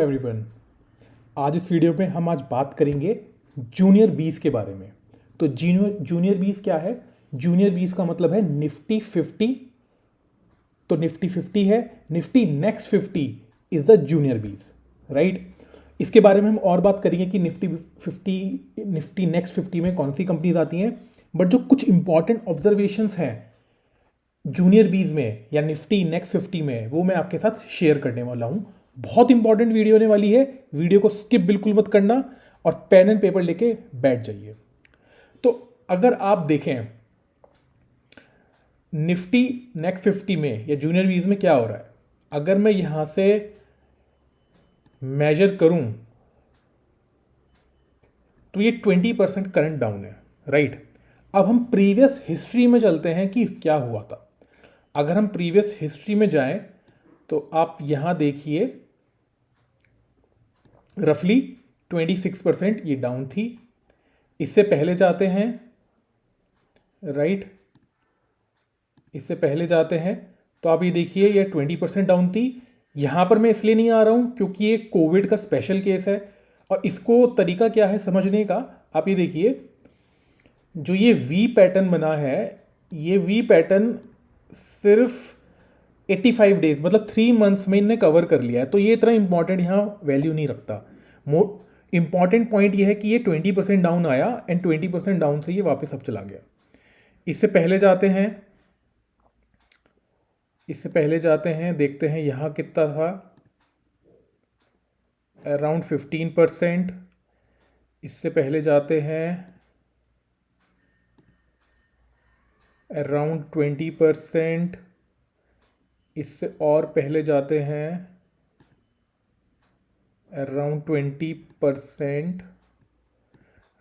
Everyone, आज इस video में हम आज बात करेंगे जूनियर बीस के बारे में। तो जूनियर बीस क्या है? जूनियर बीस का मतलब है निफ्टी 50। तो निफ्टी 50 है, Nifty next 50 is the junior बीस, राइट। इसके बारे में हम और बात करेंगे कि निफ्टी नेक्स्ट 50 में कौन सी कंपनीज आती हैं। बट जो कुछ इंपॉर्टेंट ऑब्जर्वेशंस हैं जूनियर बीज में या निफ्टी नेक्स्ट 50 में, वो मैं आपके साथ शेयर करने वाला हूं। बहुत इंपॉर्टेंट वीडियो होने वाली है, वीडियो को स्किप बिल्कुल मत करना और पेन एंड पेपर लेके बैठ जाइए। तो अगर आप देखें निफ्टी नेक्स्ट 50 में या जूनियर बीज में क्या हो रहा है, अगर मैं यहां से मेजर करूं तो ये 20% करंट डाउन है, राइट। अब हम प्रीवियस हिस्ट्री में चलते हैं कि क्या हुआ था। अगर हम प्रीवियस हिस्ट्री में जाएं तो आप यहां देखिए रफली 26% ये डाउन थी। इससे पहले जाते हैं, राइट, इससे पहले जाते हैं तो आप ये देखिए ये 20% डाउन थी। यहां पर मैं इसलिए नहीं आ रहा हूं क्योंकि ये कोविड का स्पेशल केस है और इसको तरीका क्या है समझने का। आप ये देखिए जो ये वी पैटर्न बना है, ये वी पैटर्न सिर्फ 85 डेज मतलब 3 मंथ्स में इनने कवर कर लिया है। तो ये इतना इंपॉर्टेंट यहाँ वैल्यू नहीं रखता। इंपॉर्टेंट पॉइंट ये है कि ये 20% डाउन आया एंड 20% डाउन से ये वापस अब चला गया। इससे पहले जाते हैं देखते हैं यहाँ कितना था, अराउंड 15%। इससे पहले जाते हैं अराउंड 20%। इससे और पहले जाते हैं अराउंड 20%,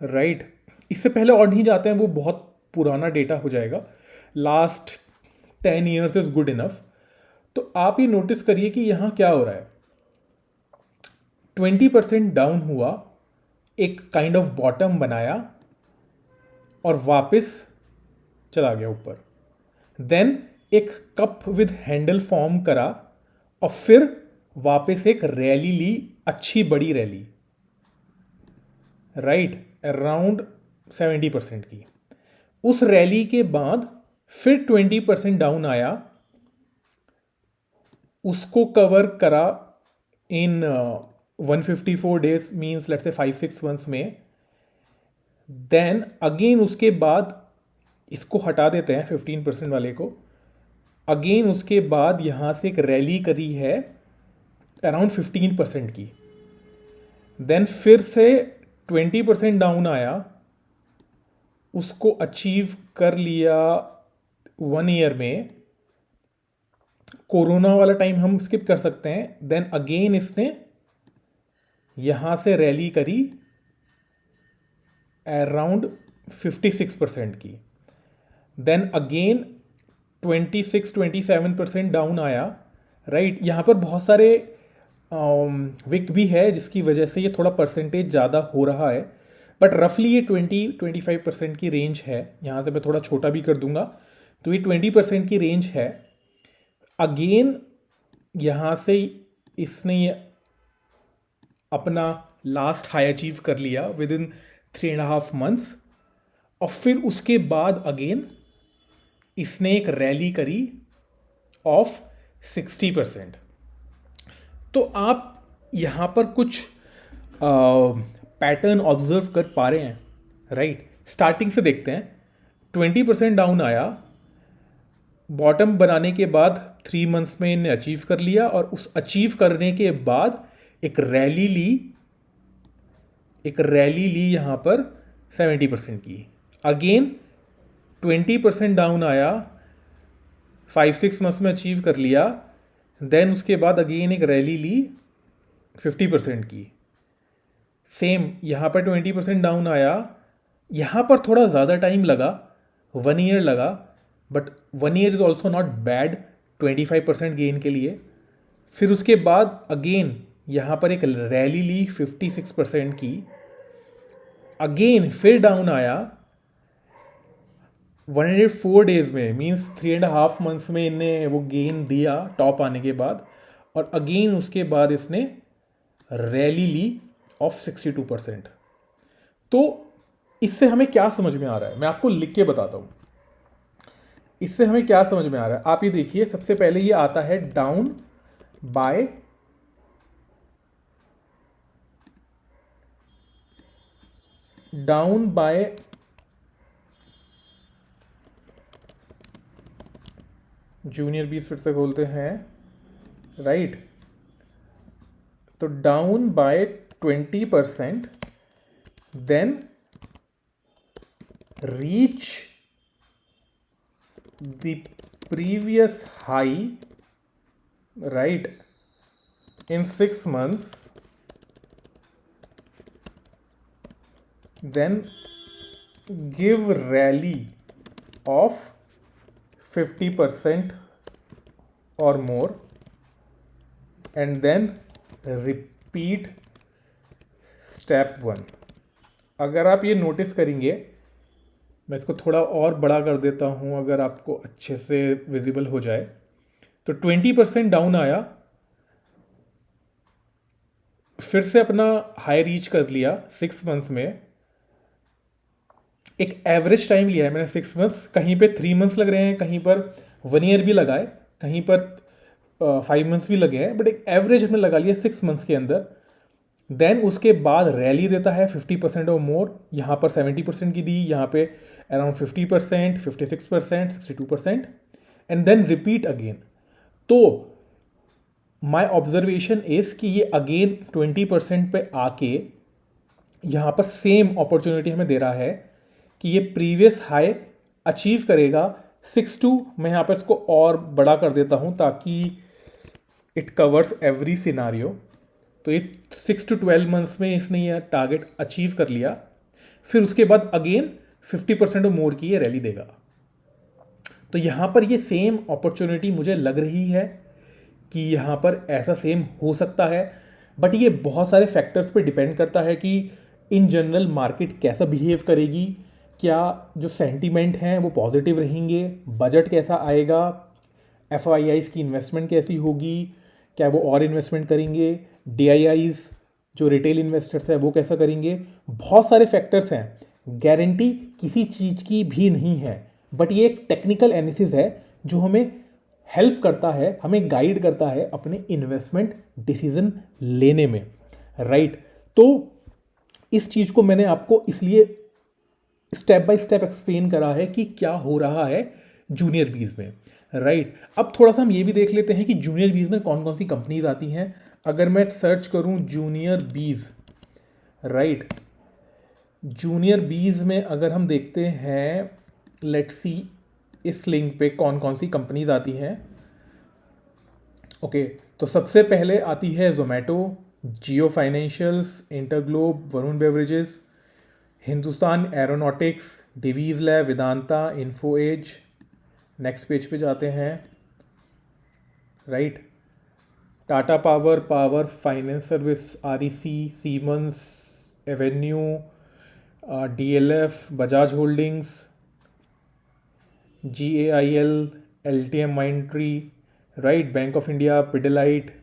राइट। इससे पहले और नहीं जाते हैं, वो बहुत पुराना डेटा हो जाएगा। Last 10 years is good enough. तो आप ये नोटिस करिए कि यहाँ क्या हो रहा है, 20% डाउन हुआ, एक काइंड ऑफ बॉटम बनाया और वापस चला गया ऊपर। देन एक कप विद हैंडल फॉर्म करा और फिर वापस एक रैली ली, अच्छी बड़ी रैली, राइट, अराउंड 70% की। उस रैली के बाद फिर 20% डाउन आया, उसको कवर करा इन 154 days, means let's say 5-6 months में। देन अगेन उसके बाद इसको हटा देते हैं 15% वाले को, अगेन उसके बाद यहां से एक रैली करी है अराउंड 15% की। देन फिर से 20% डाउन आया, उसको अचीव कर लिया 1 ईयर में। कोरोना वाला टाइम हम स्किप कर सकते हैं। देन अगेन इसने यहां से रैली करी अराउंड 56% की। देन अगेन 26-27% डाउन आया, राइट। यहाँ पर बहुत सारे विक भी है जिसकी वजह से ये थोड़ा परसेंटेज ज़्यादा हो रहा है, बट रफली ये 20-25% की रेंज है। यहाँ से मैं थोड़ा छोटा भी कर दूंगा तो ये 20% की रेंज है। अगेन यहाँ से इसने ये अपना लास्ट हाई अचीव कर लिया विद इन 3.5 मंथ्स और फिर उसके बाद अगेन इसने एक रैली करी ऑफ 60%। तो आप यहां पर कुछ पैटर्न ऑब्जर्व कर पा रहे हैं, राइट। स्टार्टिंग से देखते हैं, 20% डाउन आया, बॉटम बनाने के बाद 3 मंथ्स में इन्हें अचीव कर लिया और उस अचीव करने के बाद एक रैली ली यहां पर 70% की। अगेन 20% डाउन आया, 5-6 मंथ्स में अचीव कर लिया। देन उसके बाद अगेन एक रैली ली 50% की। सेम यहाँ पर 20% डाउन आया, यहाँ पर थोड़ा ज़्यादा टाइम लगा, 1 ईयर लगा, but 1 year is also not bad 25% gain के लिए। फिर उसके बाद अगेन यहाँ पर एक रैली ली 56% की। अगेन फिर डाउन आया 104 डेज में, मीन्स 3.5 मंथ्स में इन्हें वो गेन दिया टॉप आने के बाद। और अगेन उसके बाद इसने रैली ली ऑफ 62%। तो इससे हमें क्या समझ में आ रहा है, मैं आपको लिख के बताता हूँ। इससे हमें क्या समझ में आ रहा है, आप ये देखिए, सबसे पहले ये आता है डाउन बाय जूनियर बीस फिर से खोलते हैं, राइट। तो down by 20%, then reach the previous high, right, in 6 months, then give rally of 50% or more, and then repeat step 1। अगर आप ये नोटिस करेंगे, मैं इसको थोड़ा और बड़ा कर देता हूँ अगर आपको अच्छे से विजिबल हो जाए। तो 20% डाउन आया, फिर से अपना हाई रीच कर लिया 6 मंथ्स में। एक एवरेज टाइम लिया है मैंने 6 मंथ्स, कहीं पे 3 मंथ्स लग रहे हैं, कहीं पर 1 ईयर भी लगा है, कहीं पर 5 मंथ्स भी लगे हैं, बट एक एवरेज हमने लगा लिया 6 मंथ्स के अंदर। देन उसके बाद रैली देता है 50% और मोर, यहाँ पर 70% की दी, यहाँ पे around 50%, 56%, 62%, and then repeat again. तो माई ऑब्जर्वेशन इज कि ये अगेन 20% पे आके यहाँ पर सेम अपॉर्चुनिटी हमें दे रहा है कि ये प्रीवियस हाई अचीव करेगा 6 to, मैं यहाँ पर इसको और बड़ा कर देता हूँ ताकि इट कवर्स एवरी सिनारियो। तो ये 6 to 12 मंथ्स में इसने ये टारगेट अचीव कर लिया, फिर उसके बाद अगेन 50% और मोर की ये रैली देगा। तो यहाँ पर ये सेम अपॉर्चुनिटी मुझे लग रही है कि यहाँ पर ऐसा सेम हो सकता है, बट ये बहुत सारे फैक्टर्स पे डिपेंड करता है कि इन जनरल मार्केट कैसा बिहेव करेगी, क्या जो सेंटीमेंट हैं वो पॉजिटिव रहेंगे, बजट कैसा आएगा, एफआईआईज़ की इन्वेस्टमेंट कैसी होगी, क्या वो और इन्वेस्टमेंट करेंगे, डीआईआईज़ जो रिटेल इन्वेस्टर्स है वो कैसा करेंगे। बहुत सारे फैक्टर्स हैं, गारंटी किसी चीज़ की भी नहीं है, बट ये एक टेक्निकल एनालिसिस है जो हमें हेल्प करता है, हमें गाइड करता है अपने इन्वेस्टमेंट डिसीजन लेने में, राइट। तो इस चीज़ को मैंने आपको इसलिए स्टेप बाय स्टेप एक्सप्लेन करा है कि क्या हो रहा है जूनियर बीज में, राइट। अब थोड़ा सा हम ये भी देख लेते हैं कि जूनियर बीज में कौन कौन सी कंपनीज आती हैं। अगर मैं सर्च करूं जूनियर बीज, राइट, जूनियर बीज में अगर हम देखते हैं, लेट्स सी इस लिंक पे कौन कौन सी कंपनीज आती हैं। ओके, तो सबसे पहले आती है Zomato, Jio Financials, Interglobe, Varun Beverages, Hindustan Aeronautics, Divi's Lab, Vedanta, Info Edge. Next page पे जाते हैं, right, Tata Power, Power Finance Service, REC, Siemens, Avenue, DLF, Bajaj Holdings, GAIL, LTM Mindtree, right, Bank of India, Pidilite,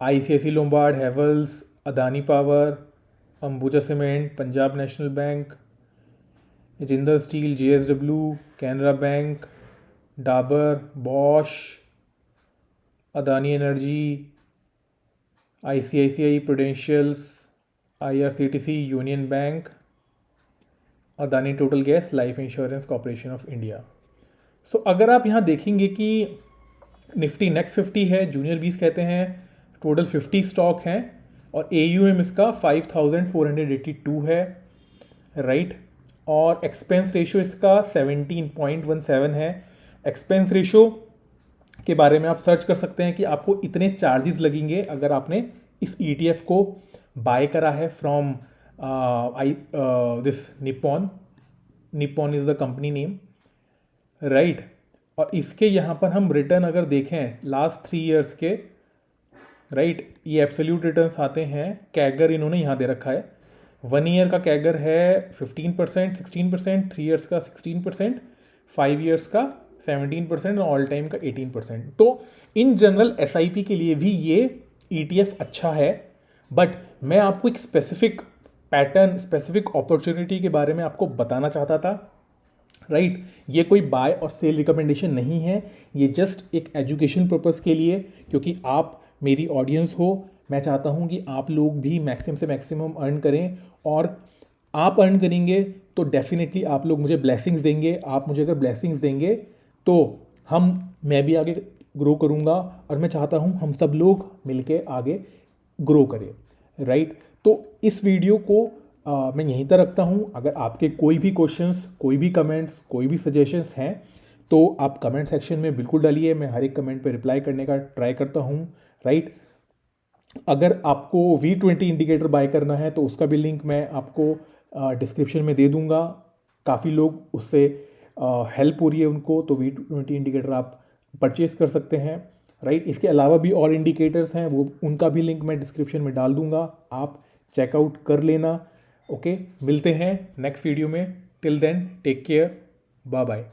ICICI Lombard, Havells, Adani Power, Ambuja Cement, Punjab National Bank, Jindal Steel, JSW, Canara Bank, Dabur, Bosch, Adani Energy, ICICI Prudentials, IRCTC, Union Bank, Adani Total Gas, life insurance Corporation of India. So अगर आप यहाँ देखेंगे कि Nifty next 50 है, junior 20 कहते हैं, total 50 stock हैं और AUM इसका 5482 है, राइट, और एक्सपेंस रेशियो इसका 17.17 है। एक्सपेंस रेशियो के बारे में आप सर्च कर सकते हैं कि आपको इतने चार्जेस लगेंगे अगर आपने इस ETF को बाय करा है from this Nippon is the company name, right. और इसके यहाँ पर हम रिटर्न अगर देखें लास्ट 3 ईयर्स के, राइट, ये एब्सोल्यूट रिटर्न्स आते हैं, कैगर इन्होंने यहाँ दे रखा है। 1 ईयर का कैगर है 15%, 16%, 3 ईयर्स का 16%, 5 ईयर्स का 17% और ऑल टाइम का 18%। तो इन जनरल SIP के लिए भी ये ETF अच्छा है, बट मैं आपको एक स्पेसिफिक पैटर्न, स्पेसिफिक अपॉर्चुनिटी के बारे में आपको बताना चाहता था, राइट ये कोई बाय और सेल रिकमेंडेशन नहीं है, ये जस्ट एक एजुकेशन पर्पस के लिए, क्योंकि आप मेरी ऑडियंस हो, मैं चाहता हूँ कि आप लोग भी मैक्सिमम से मैक्सिमम अर्न करें, और आप अर्न करेंगे तो डेफिनेटली आप लोग मुझे ब्लेसिंग्स देंगे, आप मुझे अगर ब्लेसिंग्स देंगे तो मैं भी आगे ग्रो करूँगा, और मैं चाहता हूँ हम सब लोग मिलके आगे ग्रो करें, राइट। तो इस वीडियो को मैं यहीं तक रखता हूँ। अगर आपके कोई भी क्वेश्चंस, कोई भी कमेंट्स, कोई भी सजेशंस हैं तो आप कमेंट सेक्शन में बिल्कुल डालिए, मैं हर एक कमेंट पे रिप्लाई करने का ट्राई करता हूँ, राइट। अगर आपको V20 इंडिकेटर बाय करना है तो उसका भी लिंक मैं आपको डिस्क्रिप्शन में दे दूंगा। काफ़ी लोग उससे हेल्प हो रही है उनको, तो V20 इंडिकेटर आप परचेज कर सकते हैं, राइट। इसके अलावा भी और इंडिकेटर्स हैं, वो उनका भी लिंक मैं डिस्क्रिप्शन में डाल दूंगा, आप चेकआउट कर लेना। ओके, मिलते हैं नेक्स्ट वीडियो में। Till then take care, bye bye.